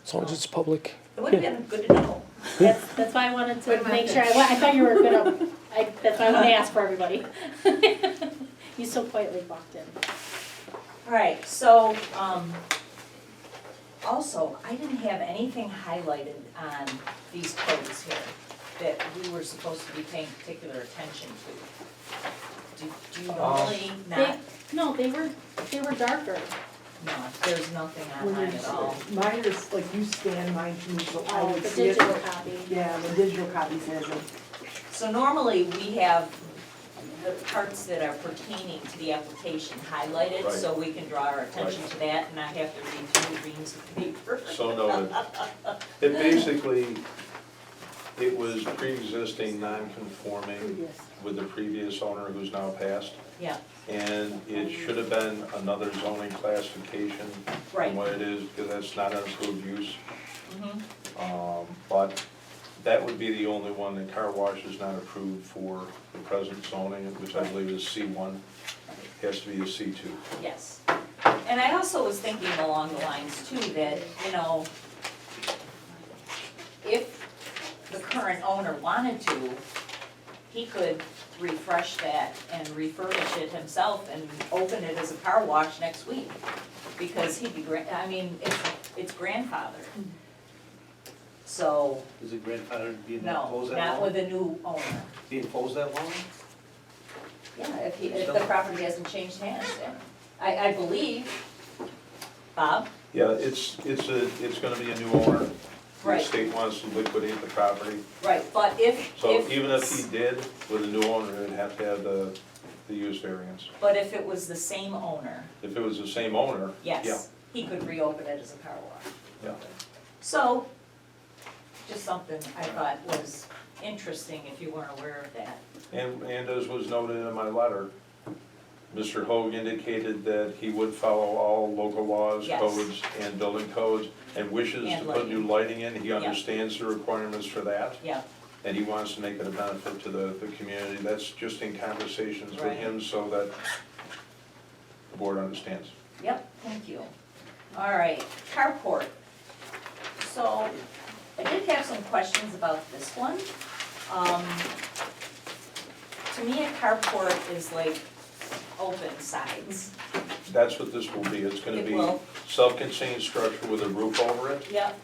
As long as it's public. It would have been good to know. That's why I wanted to Good make message. sure, I thought you were gonna, that's why I wanted to ask for everybody. You so quietly walked in. All right, so, also, I didn't have anything highlighted on these codes here that we were supposed to be paying particular attention to. Do you normally not? No, they were darker. No, there's nothing on mine at all. Mine is, like, you scan mine to me, so I Oh, would the see it. digital copy. Yeah, the digital copy says it. So normally, we have the parts that are pertaining to the application highlighted, so we can draw our attention to that and not have to read through reams of paper. So noted. It basically, it was pre-existing non-conforming Yes. with the previous owner who's now passed. Yeah, And it should have been another zoning classification Right. than what it is, because that's not an approved use. mhm, But that would be the only one. The car wash is not approved for the present zoning, which I believe is C1. Has to be a C2. yes. And I also was thinking along the lines too, that, you know, if the current owner wanted to, he could refresh that and refurbish it himself and open it as a car wash next week. Because he'd be, I mean, it's grandfathered. So, Is it grandfathered being no, imposed that not long? with a new owner. Being imposed that long? Yeah, if the property hasn't changed hands, then, I believe, Bob? Yeah, it's gonna be a new owner. The Right. state wants to liquidate the property. Right, but if. So even if he did with a new owner, it'd have to have the use variance. But if it was the same owner, If it was the same owner, yeah, yes, he could reopen it as a car wash. yeah. So, just something I thought was interesting if you weren't aware of that. And as was noted in my letter, Mr. Hoag indicated that he would follow all local laws, Yes. codes, and building codes, and wishes And to put new lighting in. He Yeah. understands the requirements for that, Yeah, and he wants to make it a benefit to the community. That's just in conversations with Right. him so that the board understands. yep, thank you. All right, carport. So, I did have some questions about this one. To me, a carport is like open sides. That's what this will be. It's gonna It be will. self-contained structure with a roof over it. Yep,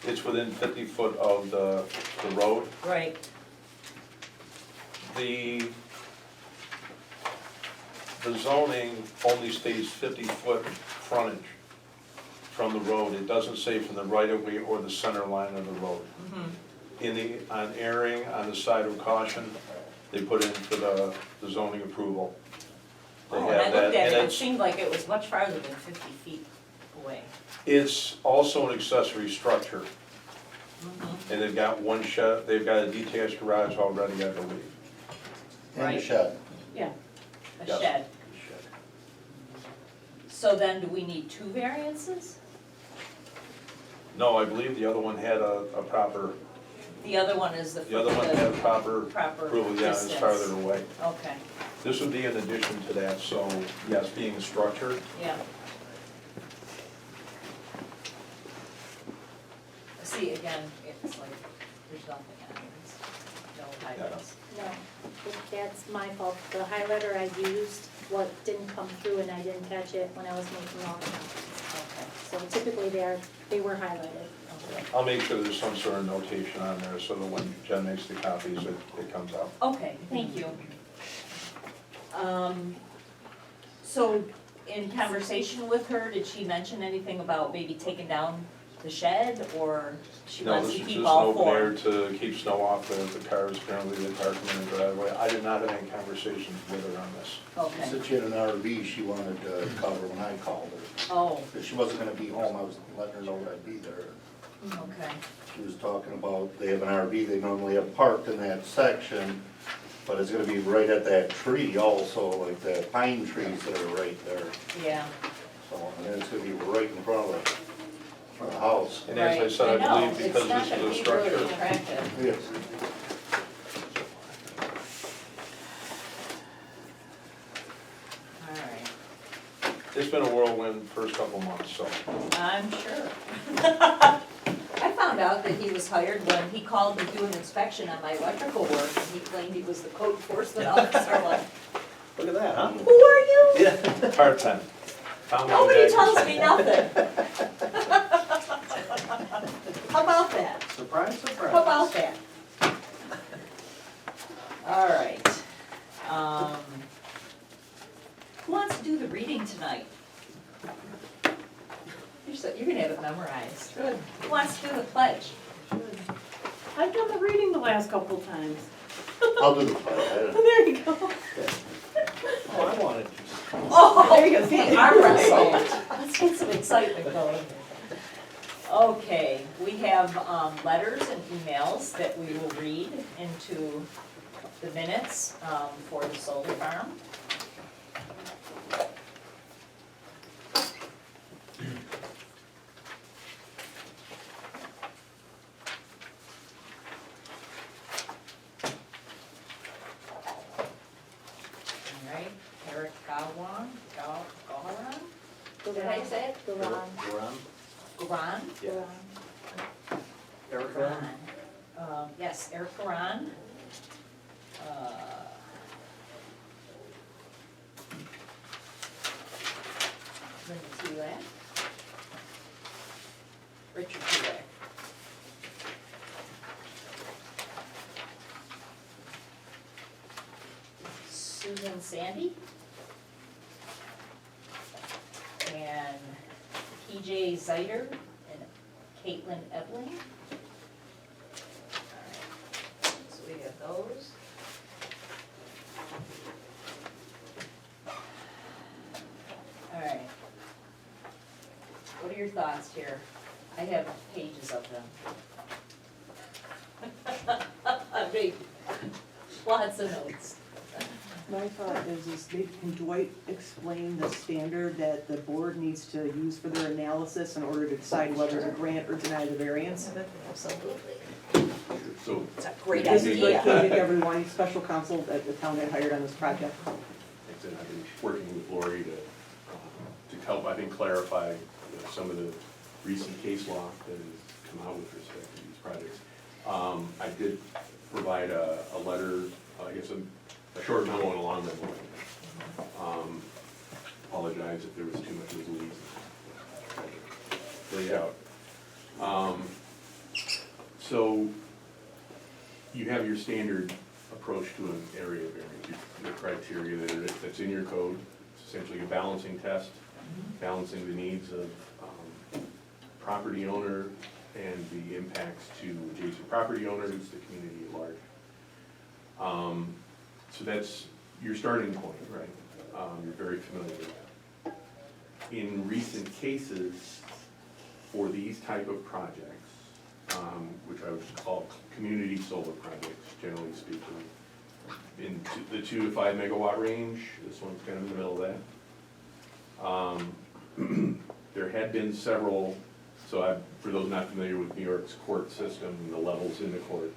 It's within 50 foot of the road. right, The zoning only states 50-foot frontage from the road. It doesn't say from the right-of-way or the center line of the road. On erring, on the side of caution, they put in for the zoning approval. They oh, and have I that, looked at and it, it it's, seemed like it was much farther than 50 feet away. it's also an accessory structure. Mhm. And they've got one shed, they've got a detached garage already, I believe. And Right. a shed. Yeah, a Yes. shed. So then do we need two variances? No, I believe the other one had a proper, The other one is the other one had a proper proper approval, yeah, it's distance. farther away. Okay, This would be in addition to that, so yes, being a structure, yeah. See, again, it's like, there's nothing on it, it's no highlights. No, that's my fault. The highlighter I used, what didn't come through and I didn't catch it when I was making all the copies. Okay, So typically they were highlighted. okay. I'll make sure there's some sort of notation on there so that when Jen makes the copies, it comes out. Okay, thank you. So in conversation with her, did she mention anything about maybe taking down the shed, or she No, wants this to is keep just an all open four? air to keep snow off the cars, apparently the car come in the driveway. I did not have any conversations with her on this. Okay, Since she had an RV, she wanted to cover when I called her. oh, If she wasn't gonna be home, I was letting her know that I'd be there. okay, She was talking about, they have an RV, they normally have parked in that section, but it's gonna be right at that tree also, like the pine trees that are right there. yeah. So, and then it's gonna be right in front of the house. And as I Right. said, I know, believe because this is a It's not gonna be really structure, attractive. Yes. All right, it's been a whirlwind first couple months, so. I'm sure. out that he was hired when he called to do an inspection on my electrical work, and he claimed he was the code enforcement officer, I'm like, Look at that, huh? who are you? Yeah. Part-time. Nobody tells me nothing. How about that? Surprise, surprise. How about that? All right. Who wants to do the reading tonight? You're gonna have it memorized. Good. Who wants to do the pledge? I've done the reading the last couple times. I'll do the pledge. There you go. Oh, I wanted to. Oh, There you go, see? arm wrestle. Let's get some excitement going. Okay, we have letters and emails that we will read into the minutes for the solar farm. All right, Eric Gawan, did I say it? Garan, We're on? Garan? Yeah. Garan. Erica? Yes, Eric Garan. Linda Tulak. Richard Tulak. Susan Sandy. And PJ Zeiter and Caitlin Ebling. Alright, so we got those. Alright. What are your thoughts here? I have pages of them. I mean, lots of notes. My thought is maybe can Dwight explain the standard that the board needs to use for their analysis in order to decide whether to grant or deny the variance? Absolutely. So, It's a great This is what idea. came to everyone, special counsel that the town had hired on this project. like I said, I've been working with Lori to help, I think, clarify some of the recent case law that has come out with respect to these projects. I did provide a letter, I guess a short memo and a long memo. Apologize if there was too much legalese laid out. So you have your standard approach to an area variance, your criteria that's in your code. It's essentially a balancing test, balancing the needs of property owner and the impacts to adjacent property owners, the community at large. So that's your starting point, right? You're very familiar with that. In recent cases, for these type of projects, which I would call community solar projects, generally speaking, in the 2 to 5 megawatt range, this one's kind of in the middle of that. There had been several, for those not familiar with New York's court system and the levels in the court,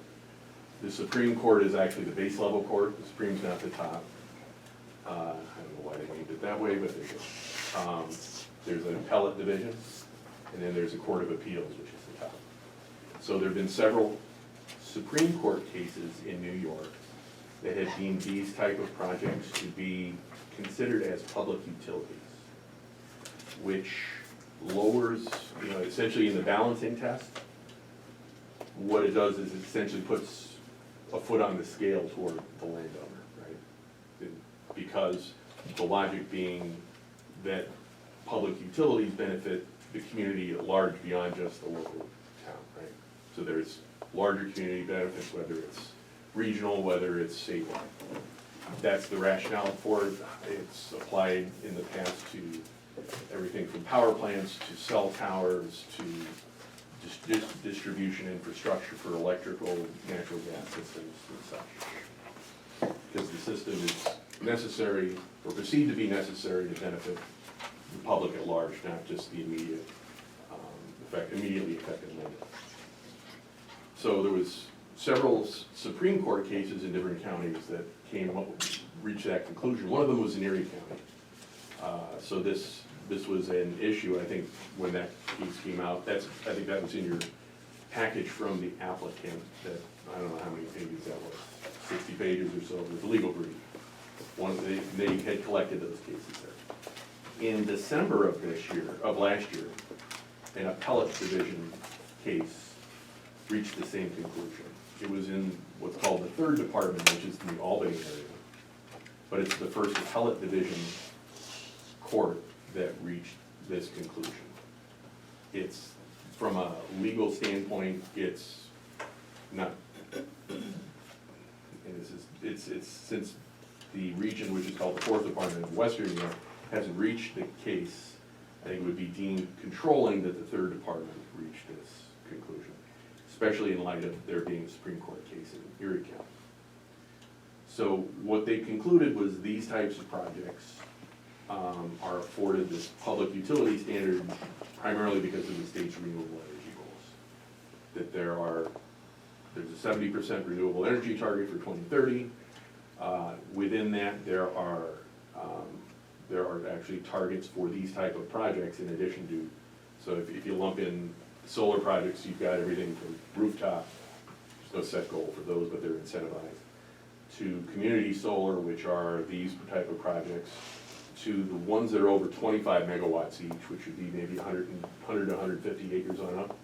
the Supreme Court is actually the base level court, the Supreme's not the top. I don't know why they named it that way, but there's an appellate division, and then there's a Court of Appeals, which is the top. So there have been several Supreme Court cases in New York that have deemed these type of projects to be considered as public utilities, which lowers, essentially in the balancing test, what it does is it essentially puts a foot on the scale toward the landowner, right? Because the logic being that public utilities benefit the community at large beyond just the local town, right? So there's larger community benefits, whether it's regional, whether it's statewide. That's the rationale for it. It's applied in the past to everything from power plants to cell towers to distribution infrastructure for electrical, natural gas systems and such. Because the system is necessary, or perceived to be necessary to benefit the public at large, not just the immediately affected landowner. So there was several Supreme Court cases in different counties that reached that conclusion. One of them was in Erie County. So this was an issue, I think, when that case came out. I think that was in your package from the applicant that, I don't know how many pages that was, 60 pages or so, with the legal brief. They had collected those cases there. In December of last year, an appellate division case reached the same conclusion. It was in what's called the third department, which is in the Albany area. But it's the first appellate division court that reached this conclusion. It's, from a legal standpoint, it's not, and it's since the region, which is called the fourth department of Western New York, hasn't reached the case, I think it would be deemed controlling that the third department reached this conclusion, especially in light of there being a Supreme Court case in Erie County. So what they concluded was these types of projects are afforded this public utility standard primarily because of the state's renewable energy goals. That there's a 70% renewable energy target for 2030. Within that, there are actually targets for these type of projects in addition to, so if you lump in solar projects, you've got everything from rooftop, there's no set goal for those, but they're incentivized, to community solar, which are these type of projects, to the ones that are over 25 megawatts each, which would be maybe 100 to 150 acres on up,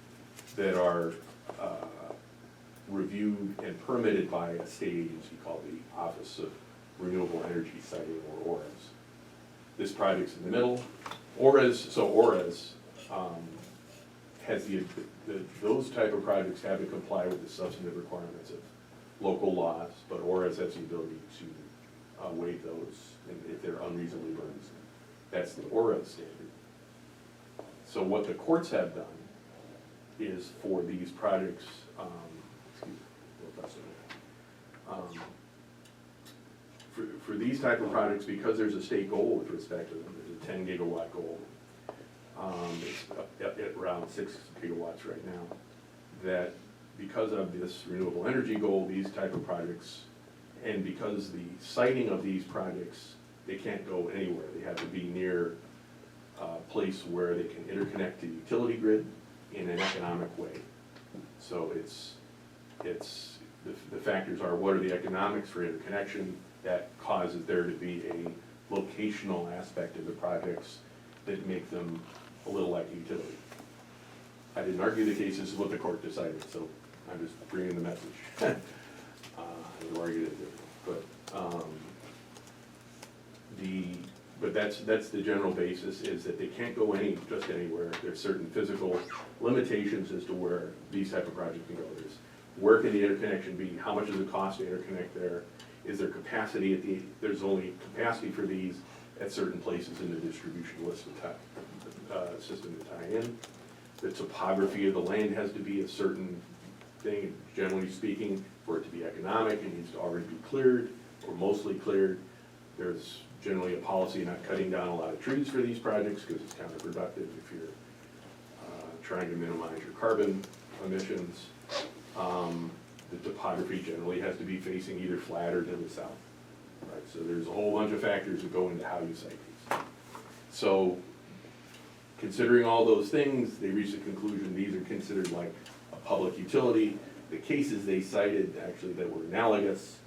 that are reviewed and permitted by a state agency called the Office of Renewable Energy Siting, or ORES. This project's in the middle. ORES has those type of projects have to comply with the substantive requirements of local laws, but ORES has the ability to waive those if they're unreasonably burdensome. That's the ORES standard. So what the courts have done is for these projects, for these type of projects, because there's a state goal with respect to them, there's a 10 gigawatt goal. It's up at around 6 gigawatts right now. That because of this renewable energy goal, these type of projects, and because the siting of these projects, they can't go anywhere. They have to be near a place where they can interconnect to the utility grid in an economic way. So the factors are, what are the economics for interconnection that causes there to be a locational aspect of the projects that make them a little like a utility. I didn't argue the case, this is what the court decided, so I'm just bringing the message. I didn't argue it, but that's the general basis, is that they can't go just anywhere. There's certain physical limitations as to where these type of projects can go. There's where can the interconnection be? How much does it cost to interconnect there? Is there capacity there's only capacity for these at certain places in the distribution list system to tie in. The topography of the land has to be a certain thing. Generally speaking, for it to be economic, it needs to already be cleared or mostly cleared. There's generally a policy not cutting down a lot of trees for these projects because it's counterproductive if you're trying to minimize your carbon emissions. The topography generally has to be facing either flat or to the south. Right? So there's a whole bunch of factors that go into how you site these. So considering all those things, they reached the conclusion these are considered like a public utility. The cases they cited actually that were analogous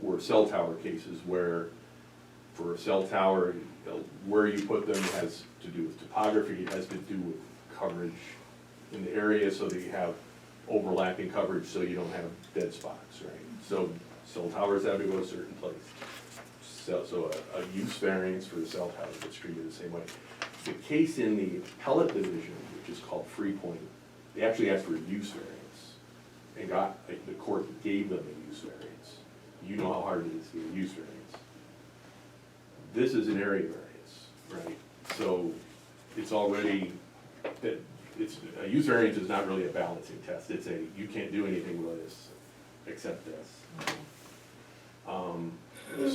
were cell tower cases where for a cell tower, where you put them has to do with topography, it has to do with coverage in the area so that you have overlapping coverage so you don't have dead spots, right? So cell towers have to go a certain place. So a use variance for the cell tower gets treated the same way. The case in the appellate division, which is called Freepoint, they actually asked for a use variance and the court gave them a use variance. You know how hard it is to get a use variance. This is an area variance, right? So it's already, a use variance is not really a balancing test. It's you can't do anything with this except this.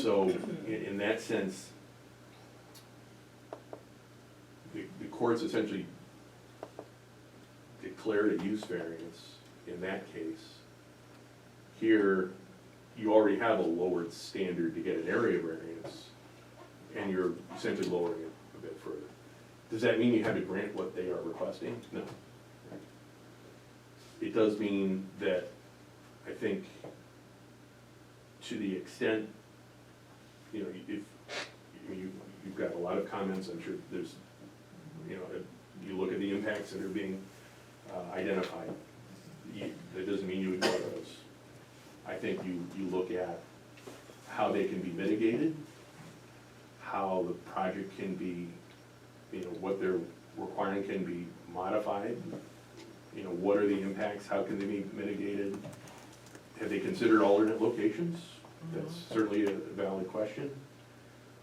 So in that sense, the courts essentially declared a use variance in that case. Here, you already have a lowered standard to get an area variance, and you're essentially lowering it a bit further. Does that mean you have to grant what they are requesting? No. it does mean that, I think, to the extent, you know, if, you've got a lot of comments, I'm sure there's, you know, if you look at the impacts that are being identified, that doesn't mean you ignore those. I think you look at how they can be mitigated, how the project can be, you know, what they're requiring can be modified, you know, what are the impacts, how can they be mitigated? Have they considered alternate locations? That's certainly a valid question.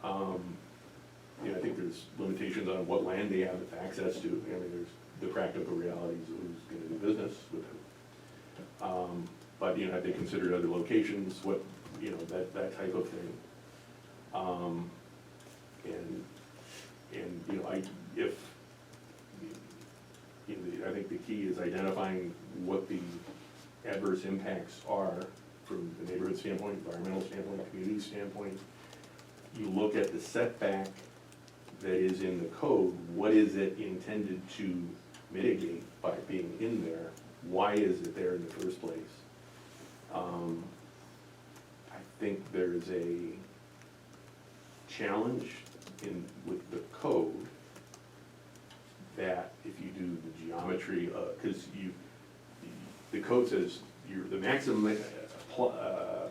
You know, I think there's limitations on what land they have access to. I mean, there's the practical realities of who's gonna do business with them. But, you know, have they considered other locations, what, you know, that type of thing. And, you know, I think the key is identifying what the adverse impacts are from the neighborhood standpoint, environmental standpoint, community standpoint. You look at the setback that is in the code, what is it intended to mitigate by being in there? Why is it there in the first place? I think there's a challenge with the code that if you do the geometry, because the code says the maximum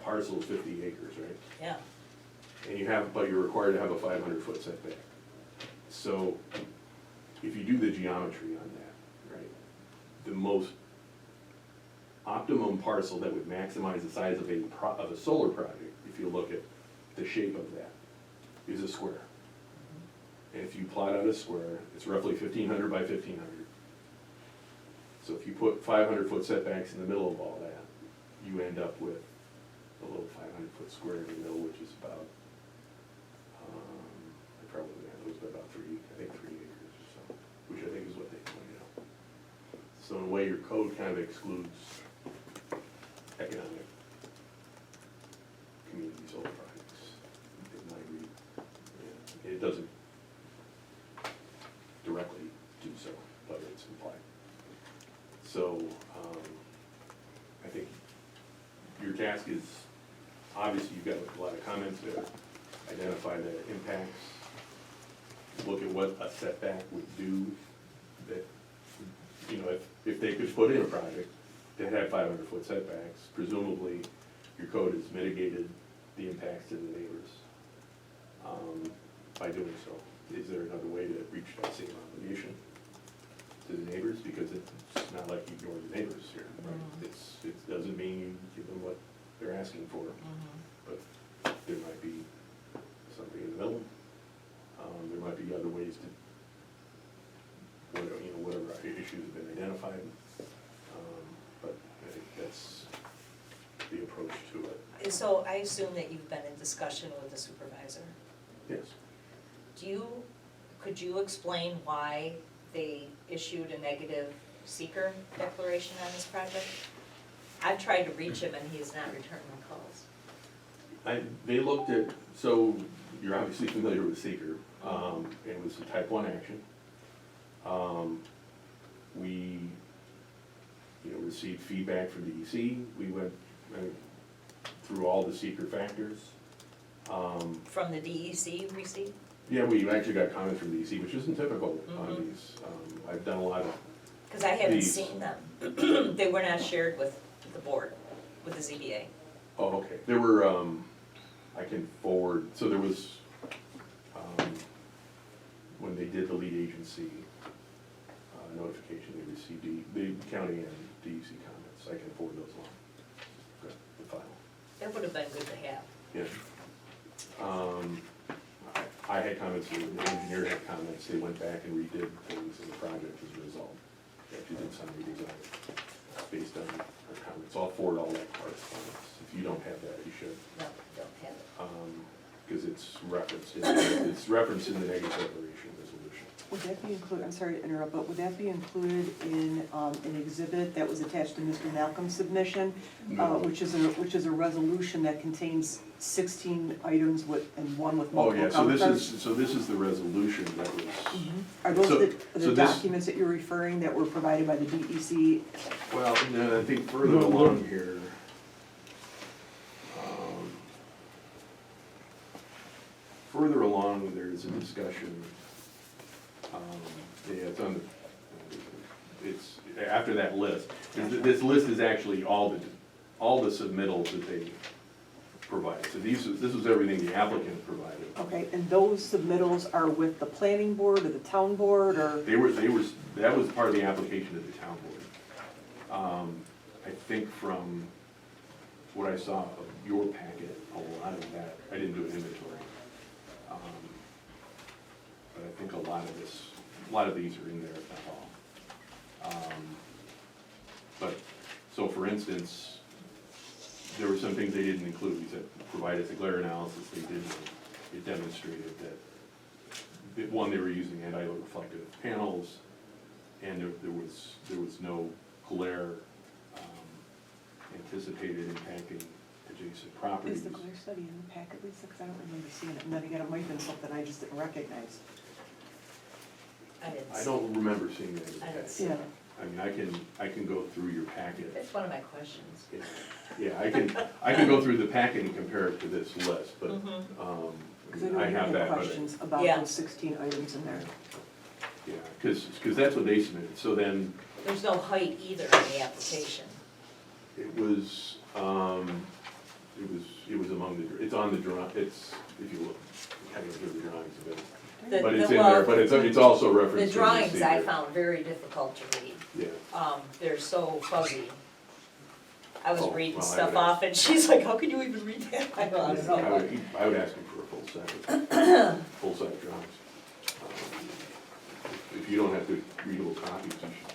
parcel is 50 acres, right? Yeah. And but you're required to have a 500-foot setback. So if you do the geometry on that, right, the most optimum parcel that would maximize the size of a solar project, if you look at the shape of that, is a square. And if you plot out a square, it's roughly 1,500 by 1,500. So if you put 500-foot setbacks in the middle of all that, you end up with a little 500-foot square in the middle, which is about, I probably it was about 3 acres or so, which I think is what they pointed out. So in a way, your code kind of excludes economic community solar projects, in my read. Yeah, it doesn't directly do so, but it's implied. So, I think your task is, obviously you've got a lot of comments there, identify the impacts, look at what a setback would do, that, you know, if they could put in a project that had 500-foot setbacks, presumably your code has mitigated the impacts to the neighbors by doing so. Is there another way to reach that same obligation to the neighbors? Because it's not like you ignore the neighbors here, right? It doesn't mean you give them what they're asking for, but there might be something in the middle. There might be other ways to, whatever issues have been identified. But I think that's the approach to it. So I assume that you've been in discussion with the supervisor. Yes. Could you explain why they issued a negative seeker declaration on this project? I've tried to reach him and he's not returning my calls. They looked at, so you're obviously familiar with seeker. It was a type 1 action. We, received feedback from DEC. We went through all the seeker factors. From the DEC you received? Yeah, we actually got comments from DEC, which isn't typical on these. I've done a lot of. Because I haven't These. seen them. They were not shared with the board, with the ZBA. Oh, okay. There were, I can forward, so there was, when they did the lead agency notification, they received the county and DEC comments. I can forward those along, the file. That would have been good to have. Yeah. I had comments, the engineer had comments, they went back and redid things in the project as a result. They actually did some redesign based on our comments. I'll forward all that correspondence. If you don't have that, you should. No, don't have it. Because it's referenced in the negative declaration resolution. Would that be included, I'm sorry to interrupt, but would that be included in an exhibit that was attached to Mr. Malcolm's submission? No. Which is a resolution that contains 16 items and one with Oh, multiple yeah, comments? so this is the resolution that was, Are those so the this- documents that you're referring that were provided by the DEC? well, no, I think further along here. um, Further along, there's a discussion, yeah, it's on the, it's, after that list. This list is actually all the submittals that they provided. So this was everything the applicant provided. Okay, and those submittals are with the planning board or the town board, or? That was part of the application to the town board. I think from what I saw of your packet, a lot of that, I didn't do an inventory. But I think a lot of these are in there, if not all. But, so for instance, there were some things they didn't include. We said, provide us a glare analysis, they didn't. It demonstrated that, one, they were using anti-reflective panels, and there was no glare anticipated impacting adjacent properties. Is the glare study in the packet, Lisa? Because I don't remember seeing it. And then again, it might have been something I just didn't recognize. I don't remember seeing that in the I didn't packet. see Yeah. it. I mean, I can go through your packet. That's one of my questions. Yeah, I can go through the packet and compare it to this list, but, Because I know I you have had that, but, questions about Yeah. those 16 items in there. yeah, because that's what they submitted. So then, There's no height either in the application. it was among the, it's on the draw, it's, if you look, kind of look at the drawings of it. But it's in there, but it's also The referenced in the drawings I secret. found very difficult to read. Yeah, They're so fuzzy. I was Oh, reading well, I stuff would- off and she's like, how can you even read that? I don't know. I would ask him for a full set, full set of drawings. If you don't have to readable copies, you should,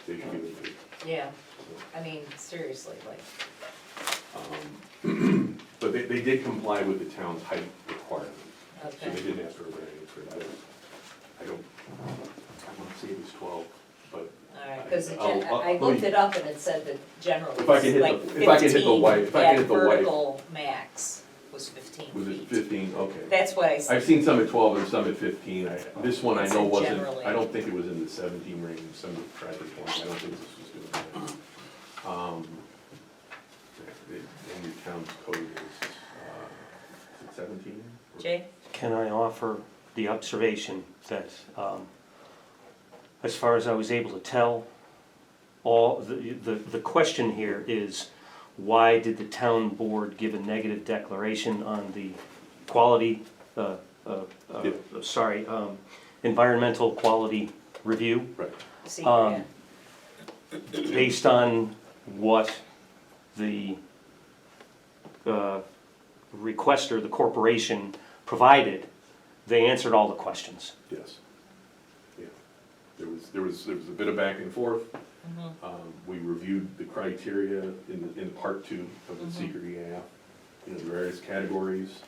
they should be able to. Yeah, I mean, seriously, like, But they did comply with the town's height requirement, so okay. they didn't ask for a variance for that. I want to say it was 12, but Alright, cause I'll- I looked it up and it said that generally If I can it's hit like the- if I can hit the 15, white- if I can that hit the white- vertical max was 15 was it feet. 15? Okay. That's what I said. I've seen some at 12 and some at 15. This one I It's know a wasn't, generally. I don't think it was in the 17 range, some of the traffic points, I don't think this was doing that. And your town's code is it 17? Jay? Can I offer the observation that, as far as I was able to tell, the question here is, why did the town board give a negative declaration on the quality, environmental quality review? Right. See, Um, Based on what the requester, the corporation, provided, they answered all the questions. Yes. Yeah. There was a bit of back and forth. We reviewed the criteria in part 2 of the secret EAF, the various categories.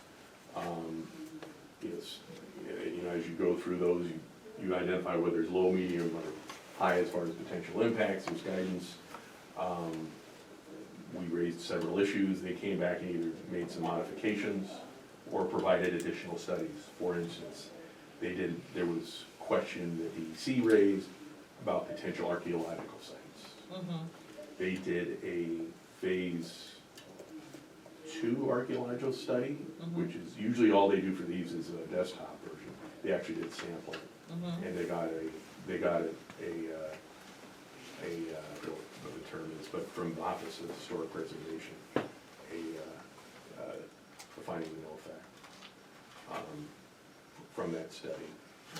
Yes, as you go through those, you identify whether it's low, medium, or high as far as potential impacts. There's guidance. We raised several issues. They came back and either made some modifications or provided additional studies. For instance, there was question that DEC raised about potential archaeological sites. They did a phase 2 archaeological study, which is usually all they do for these is a desktop version. They actually did sampling, and they got I don't know what the term is, but from the Office of Historic Preservation, a finding of no effect from that study.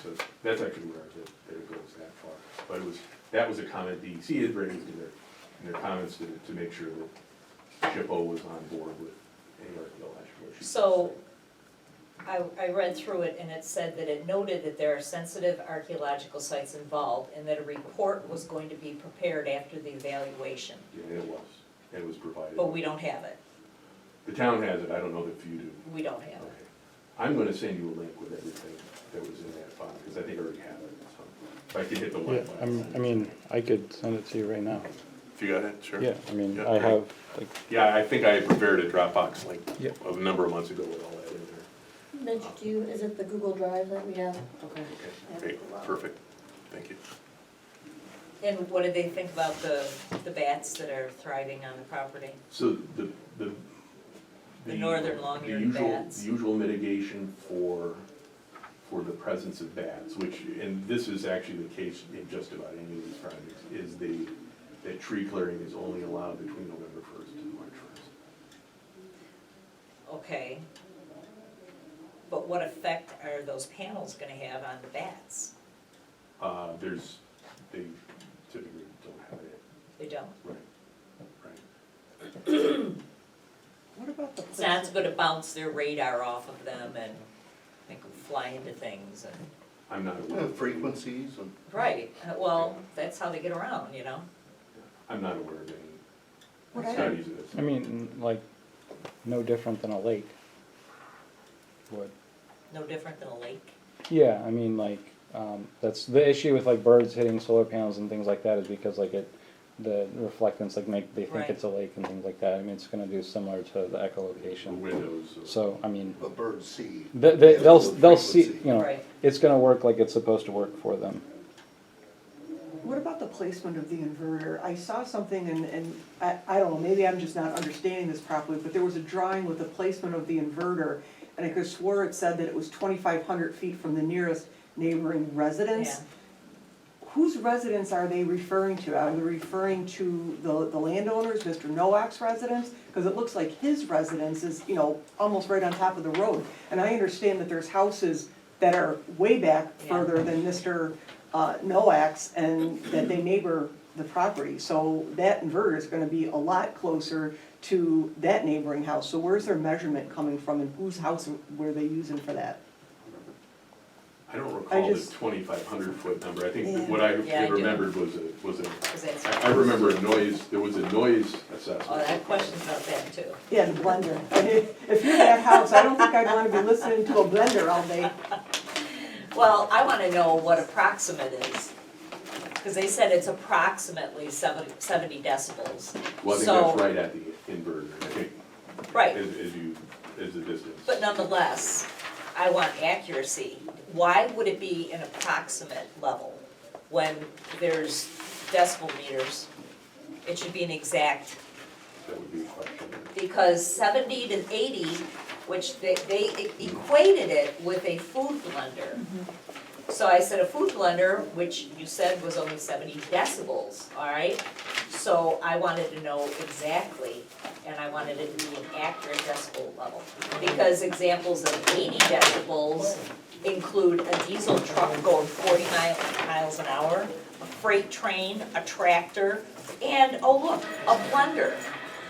So that's actually where it goes that far. But that was a comment DEC had raised in their comments to make sure that SHPO was on board with any archaeological issues. So, I read through it and it said that it noted that there are sensitive archaeological sites involved and that a report was going to be prepared after the evaluation, Yeah, it was provided. but we don't have it. The town has it, I don't know if you do. We don't have it. Okay. I'm gonna send you a link with everything. that was in that file, because I think I already have it, so. If I could hit the Yeah, one. I mean, I could send it to you right now. If you got it, sure. Yeah, I mean, Yeah, I great. have, like, Yeah, I think I prepared a Dropbox link Yep. a number of months ago with all that in there. Mitch, do you, is it the Google Drive that we have? Okay. Okay, great, perfect, thank you. And what do they think about the bats that are thriving on the property? So the northern long-eared usual- bats. The usual mitigation for the presence of bats, which, and this is actually the case in just about any of these projects, is that tree clearing is only allowed between November 1st and March 1st. Okay. But what effect are those panels gonna have on the bats? They typically don't have it, They don't. right. What about the It's not place, gonna bounce their radar off of them and make them fly into things and. I'm not aware, Frequencies and. Right, well, that's how they get around, you know? I'm not aware of What any I- studies of this. I mean, like, no different than a lake would. No different than a lake. Yeah, I mean, like, that's the issue with like birds hitting solar panels and things like that is because like the reflectance, like they think Right. it's a lake and things like that. I mean, it's gonna do similar to the The echolocation. windows. So, I mean, But birds see. they'll see, Frequency. you know, Right. it's gonna work like it's supposed to work for them. what about the placement of the inverter? I saw something and I don't know, maybe I'm just not understanding this properly, but there was a drawing with the placement of the inverter, and I could have swore it said that it was 2,500 feet from the nearest neighboring residence. Yeah. Whose residence are they referring to? Are they referring to the landowners, Mr. Nowak's residence? Because it looks like his residence is, you know, almost right on top of the road. And I understand that there's houses that are way back Yeah. further than Mr. Nowak's and that they neighbor the property. So that inverter is gonna be a lot closer to that neighboring house. So where's their measurement coming from and whose house were they using for that? I don't recall the just- 2,500 foot number, I think Yeah. what I Yeah, I do. remembered was 'Cause that's- I remember a noise, there was a noise assessment. Oh, I have questions about that too. Yeah, the blender. And if you're that house, I don't think I'd wanna be listening to a blender all day. Well, I wanna know what approximate is, cause they said it's approximately 70 decibels. Well, I think So- that's right at the inverter, I think, Right, as the distance. but nonetheless, I want accuracy. Why would it be an approximate level when there's decibel meters? It should be an exact, That would be a question. because 70 to 80, which they equated it with a food blender. So I said a food blender, which you said was only 70 decibels, all right? So I wanted to know exactly, and I wanted it to be an accurate decibel level. Because examples of 80 decibels include a diesel truck going 40 miles an hour, a freight train, a tractor, and, oh look, a blender.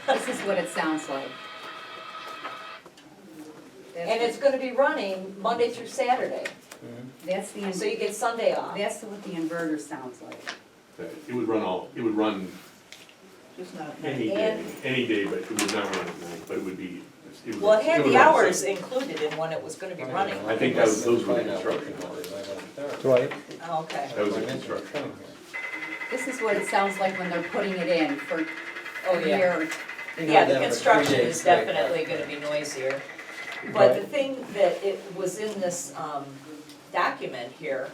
This is what it sounds like. And it's gonna be running Monday through Saturday, That's the, so you get Sunday off. that's what the inverter sounds like. It would run Just not. any day, but it would not run at night, but it would be. would- Well, it had would the run hours Sunday. included in when it was gonna be running. I think those were the construction hours. Dwight? Oh, okay. That was the construction hours. This is what it sounds like when they're putting it in for Oh, yeah. your, Yeah, the construction is definitely gonna be noisier. But the thing that it was in this, document here,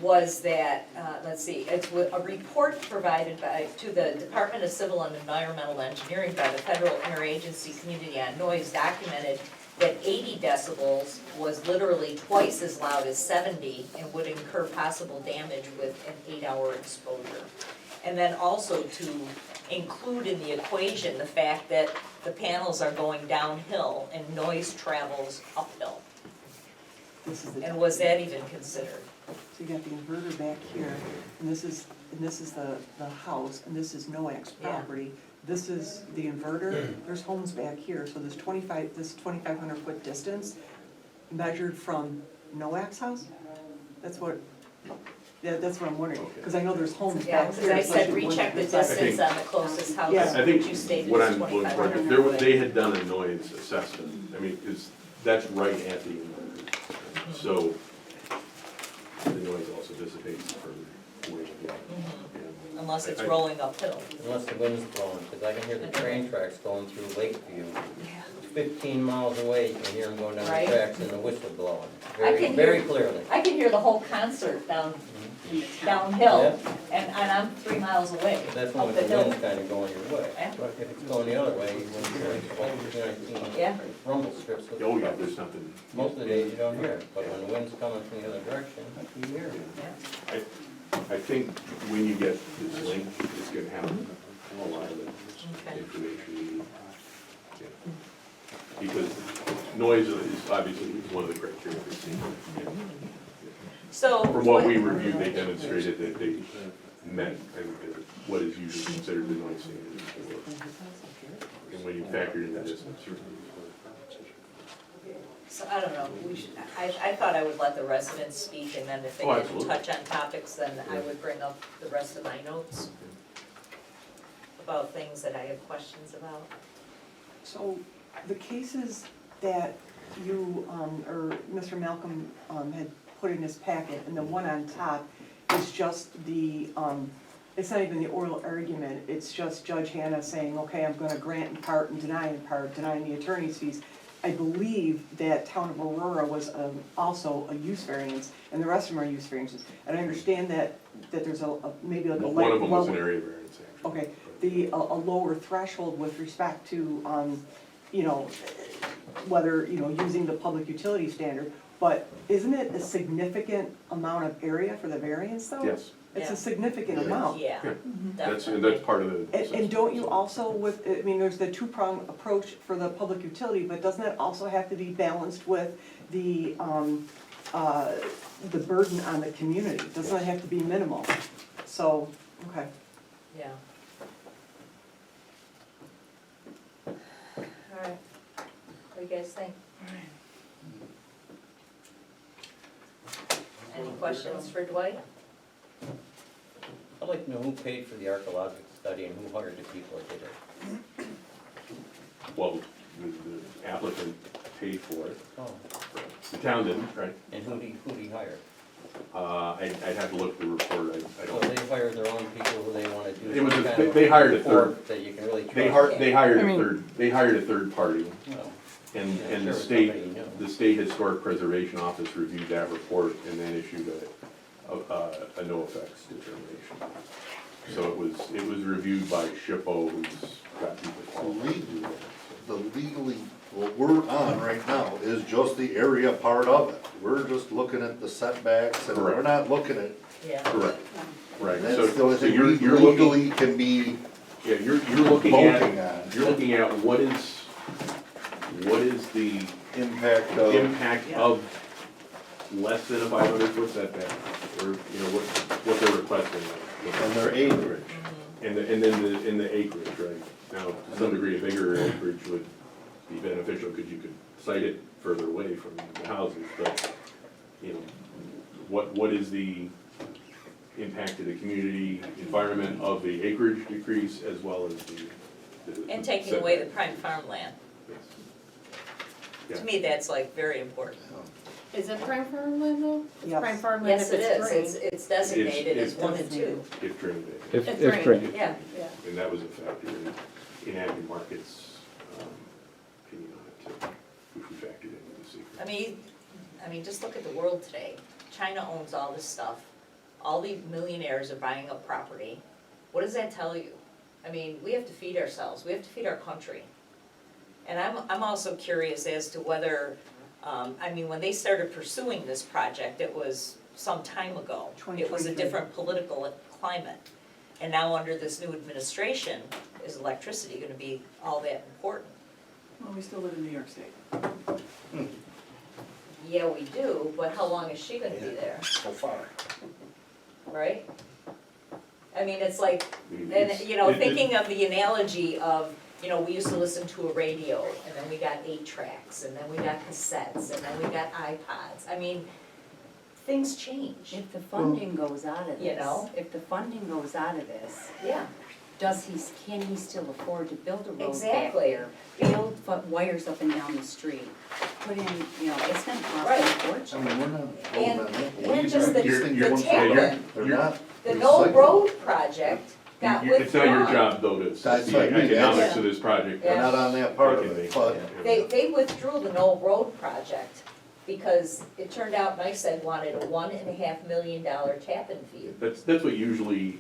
was that, let's see, it's a report provided to the Department of Civil and Environmental Engineering by the Federal Interagency Community on Noise documented that 80 decibels was literally twice as loud as 70 and would incur possible damage with an 8-hour exposure. And then also to include in the equation the fact that the panels are going downhill and noise travels uphill. This is the. And was that even considered? So you got the inverter back here, and this is the house, and this is Noak's Yeah. property. This is the inverter, there's homes back here, so this 2,500 foot distance measured from Noak's house? That's what I'm wondering, because I know there's homes Yeah, back because here. I said especially recheck the when it's- distance on the closest house, Yeah. I which think you stated what is I'm looking for, 2,500. they had done a noise assessment, I mean, because that's right at the inverter. So the noise also dissipates further away again. And Unless it's I- rolling uphill. Unless the wind's blowing, because I can hear the train tracks going through Lakeview. 15 miles away, you can hear them going down Right. the tracks and the whistle blowing, I very, can very hear- clearly. I can hear the whole concert downhill, Yeah. and I'm 3 miles away, That's up when the the hill. wind's kind of going your way. Yeah. But if it's going the other way, you won't hear it. Yeah. Rumble strips. with- Oh, yeah, there's something. Most of the days you don't hear it, but when the wind's coming from the other direction, you hear it. I think when you get this link, it's gonna have a lot of the information you need. Yeah. Because noise is obviously one of the criteria we see. Yeah. So. From what we reviewed, they demonstrated that they met what is usually considered the noise standard for. And when you factor in the distance, certainly. So I don't know, I thought I would let the residents speak, and then if they Oh, didn't absolutely. touch on topics, then I would bring up the rest of my notes about things that I have questions about. So the cases that you, or Mr. Malcolm, had put in his packet, and the one on top is just the, it's not even the oral argument, it's just Judge Hannah saying, okay, I'm gonna grant in part and deny in part, denying the attorney's fees. I believe that Town of Aurora was also a use variance, and the rest of them are use variances. And I understand that there's maybe like a. One of them was an area variance, actually. Okay, a lower threshold with respect to, you know, whether, you know, using the public utility standard, but isn't it a significant amount of area for the variance though? Yes, It's Yeah. a significant Yes. amount. Yeah, that's definitely. part of the. And assessment don't you process. also with, I mean, there's the two-pronged approach for the public utility, but doesn't that also have to be balanced with the burden on the community? Doesn't it have to be minimal? So, okay. Yeah. Alright, what do you guys think? Any questions for Dwight? I'd like to know who paid for the archaeological study and who hired the people that did it. Well, the applicant paid for it, Oh, the town didn't, right? and who do you hire? I'd have to look at the report, I So don't. they hire their own people who they wanna do It was some a- kind of they hired a report that you can really trust. They hired a third party, Well, and yeah, the sure, state, somebody you know. the State Historic Preservation Office reviewed that report and then issued a no effects determination. So it was reviewed by SHPO, who's got people So qualified. the legally, what we're on right now is just the area part of it. We're just looking at the setbacks and we're Correct. not looking at, Yeah. Correct, right, that's so, the only so thing you're we looking, legally can be yeah, you're looking voting at, on. you're looking at what is the Impact of, impact of less than a 500-foot setback, or, you know, what they're requesting. and their acreage. And then in the acreage, right? Now, to some degree, a bigger acreage would be beneficial, because you could site it further away from the houses, but, you know, what is the impact to the community environment of the acreage decrease as well as the And taking away the setback? prime farmland. Yes. To Yeah. me, that's like very important. Is it prime farmland though? It's Yes. prime farmland Yes, if it it's is, drained. it's designated as It's 1 and 2. If drained, If It's drained. drained. Yeah, Yeah. and that was a factor in Acton Market's opinion on it too, which we factored into the secret. I mean, just look at the world today. China owns all this stuff. All these millionaires are buying up property. What does that tell you? I mean, we have to feed ourselves, we have to feed our country. And I'm also curious as to whether, when they started pursuing this project, it was some time ago. It was a 2023. different political climate. And now under this new administration, is electricity gonna be all that important? Well, we still live in New York State. Yeah, we do, but how long is she gonna be there, So far. right? I mean, it's like, It's- and, you know, it- thinking of the analogy of, you know, we used to listen to a radio, and then we got 8 tracks, and then we got cassettes, and then we got iPods. I mean, things change, If the funding goes out of this. You know? If the funding goes out of this, yeah. can he still afford to build a road back Exactly. there? Build wires up and down the street, put in, you know, it's gonna cost Right. them a I fortune. mean, we're not. And- What do and you just think? the- These things the once tagline. again, They're not. The Knoll recyclable. Road project got withdrawn. It's not your job though to see That's the what I mean, economics that's- of this project. They're not on that part of it, but They withdrew the Knoll Road project because it turned out NICEAG wanted a $1.5 million tap-in fee. That's what usually,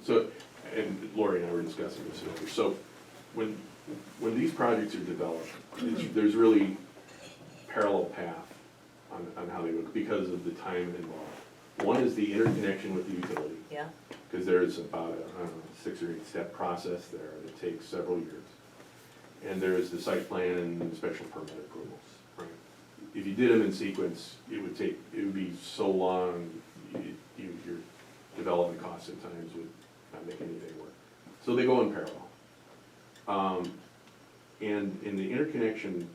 so, and Lori and I were discussing this earlier, so when these projects are developed, there's really parallel path on how they work because of the time involved. One is the interconnection with the utility, Yeah, because there's about a, I don't know, 6 or 8 step process there that takes several years. And there's the site plan and special permit approvals, right? If you did them in sequence, it would be so long, your development costs at times would not make anything work. So they go in parallel. And in the interconnection,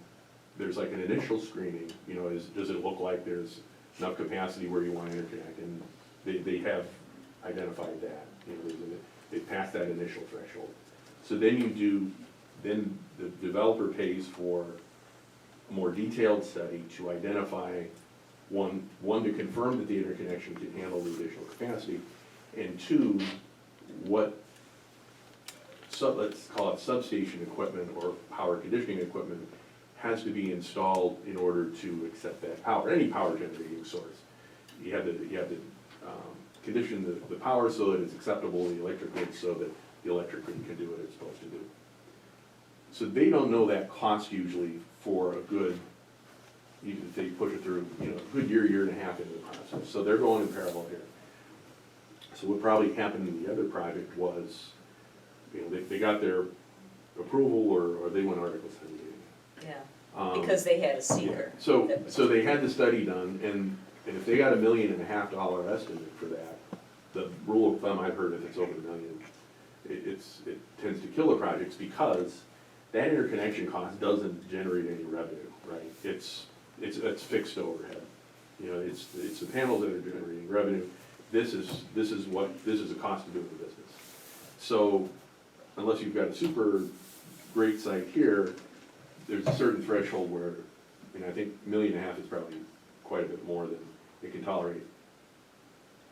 there's like an initial screening, you know, does it look like there's enough capacity where you want to interconnect? And they have identified that, you know, they passed that initial threshold. So then then the developer pays for a more detailed study to identify, one, to confirm that the interconnection can handle the additional capacity, and two, what, let's call it substation equipment or power conditioning equipment has to be installed in order to accept that power, any power generating source. You have to condition the power so that it's acceptable in the electric grid, so that the electric grid can do what it's supposed to do. So they don't know that cost usually for a good, even if they push it through, you know, a good year and a half into the process. So they're going in parallel here. So what probably happened in the other project was, you know, they got their approval or they went Article 78. yeah, because they had a seeker. So they had the study done, and if they got $1.5 million estimate for that, the rule of thumb I've heard, if it's over $1 million, it tends to kill the projects because that interconnection cost doesn't generate any revenue, right? It's fixed overhead. You know, it's the panels that are generating revenue. This is a cost of doing the business. So unless you've got a super great site here, there's a certain threshold where, I think $1.5 million is probably quite a bit more than it can tolerate.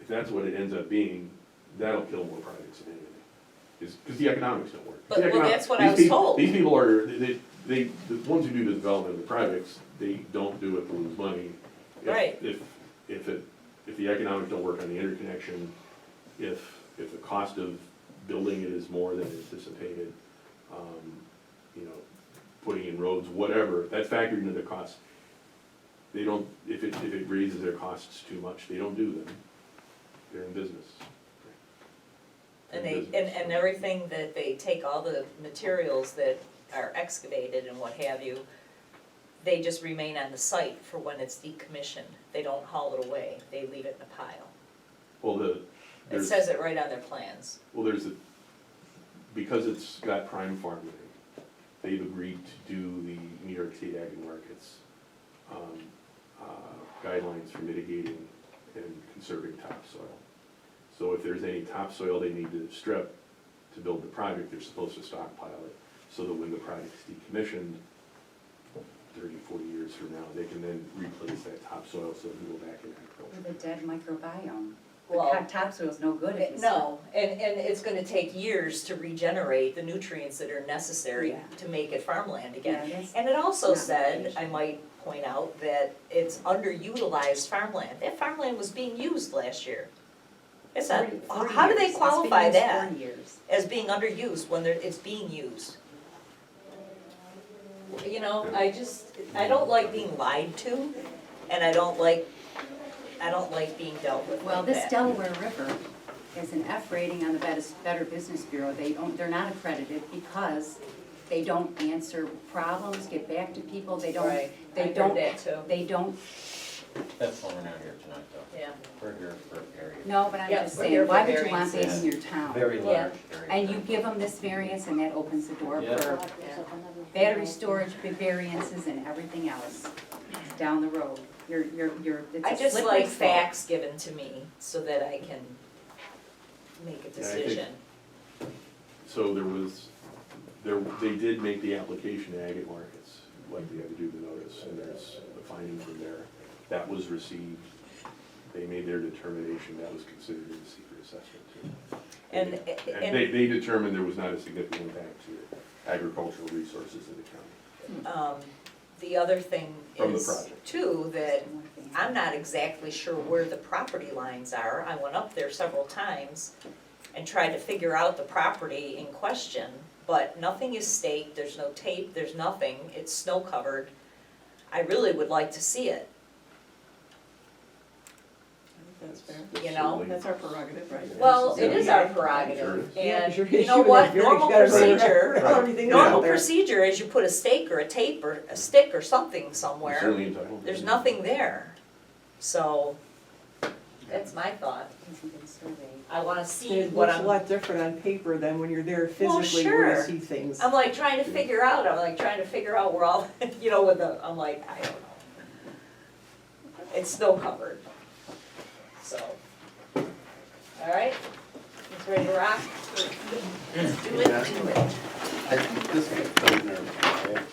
If that's what it ends up being, that'll kill more projects than anything. Because the economics don't work. But, well, that's what I was told. These people are, the ones who do the development of the projects, they don't do it to lose money. Right. If the economics don't work on the interconnection, if the cost of building it is more than anticipated, you know, putting in roads, whatever, that's factored into the cost. They don't, if it raises their costs too much, they don't do them. They're in business. And and everything that they take, all the materials that are excavated and what have you, they just remain on the site for when it's decommissioned. They don't haul it away, they leave it in a pile. Well, It says it right on their plans. Well, because it's got prime farming, they've agreed to do the New York State Ag and Markets guidelines for mitigating and conserving topsoil. So if there's any topsoil they need to strip to build the project, they're supposed to stockpile it, so that when the project's decommissioned, 30, 40 years from now, they can then replace that topsoil so it can go back in agriculture. With a dead microbiome. Well, The topsoil's no good if you. no, and it's gonna take years to regenerate the nutrients that are necessary Yeah. to make it farmland again. Yeah, that's And it also not said, irrigation. I might point out, that it's underutilized farmland. That farmland was being used last year. It's not, 40 how do they years. It's been qualify used that 40 years. as being underused when it's being used? You know, I don't like being lied to, and I don't like being dealt with Well, like this that. Delaware River has an F rating on the Better Business Bureau. They're not accredited because they don't answer problems, get back to people, they don't, Right, I they heard don't, that too. they don't, That's why we're not here tonight, though. Yeah. We're here for area. no, but I'm Yeah, just we're here saying, why for would you want that variances. in your town? Very Yeah. large area. And you give them this variance and that opens the door Yeah. for battery storage, big variances and everything else down the road. It's I a just slippery like slope. facts given to me so that I can make a I think- decision. So they did make the application to Ag and Markets what they had to do the notice, and there's the finding from there. That was received, they made their determination, that was considered a secret assessment too. And They determined there was not a significant impact to agricultural resources in the county. the other thing From the is project. too, that I'm not exactly sure where the property lines are. I went up there several times and tried to figure out the property in question, but nothing is staked, there's no tape, there's nothing, it's snow covered. I really would like to see it, That's fair. you know? That's our prerogative, right? Well, it is our Sure prerogative, is. and Sure, you know should what, have your- normal you gotta remember procedure, how everything is normal out there. procedure is you put a stake or a tape or a stick or something You're somewhere. certainly entitled. There's nothing there, so that's my thought. Hasn't been surveyed. I wanna see It what looks a I'm, lot different on paper than when you're there Well, physically where sure. you see things. I'm like trying to figure out, where all, you know, with the, I'm like, I don't know. It's snow covered, so. Alright, it's ready to rock? Let's do it, do it. I think this gets done there by accident.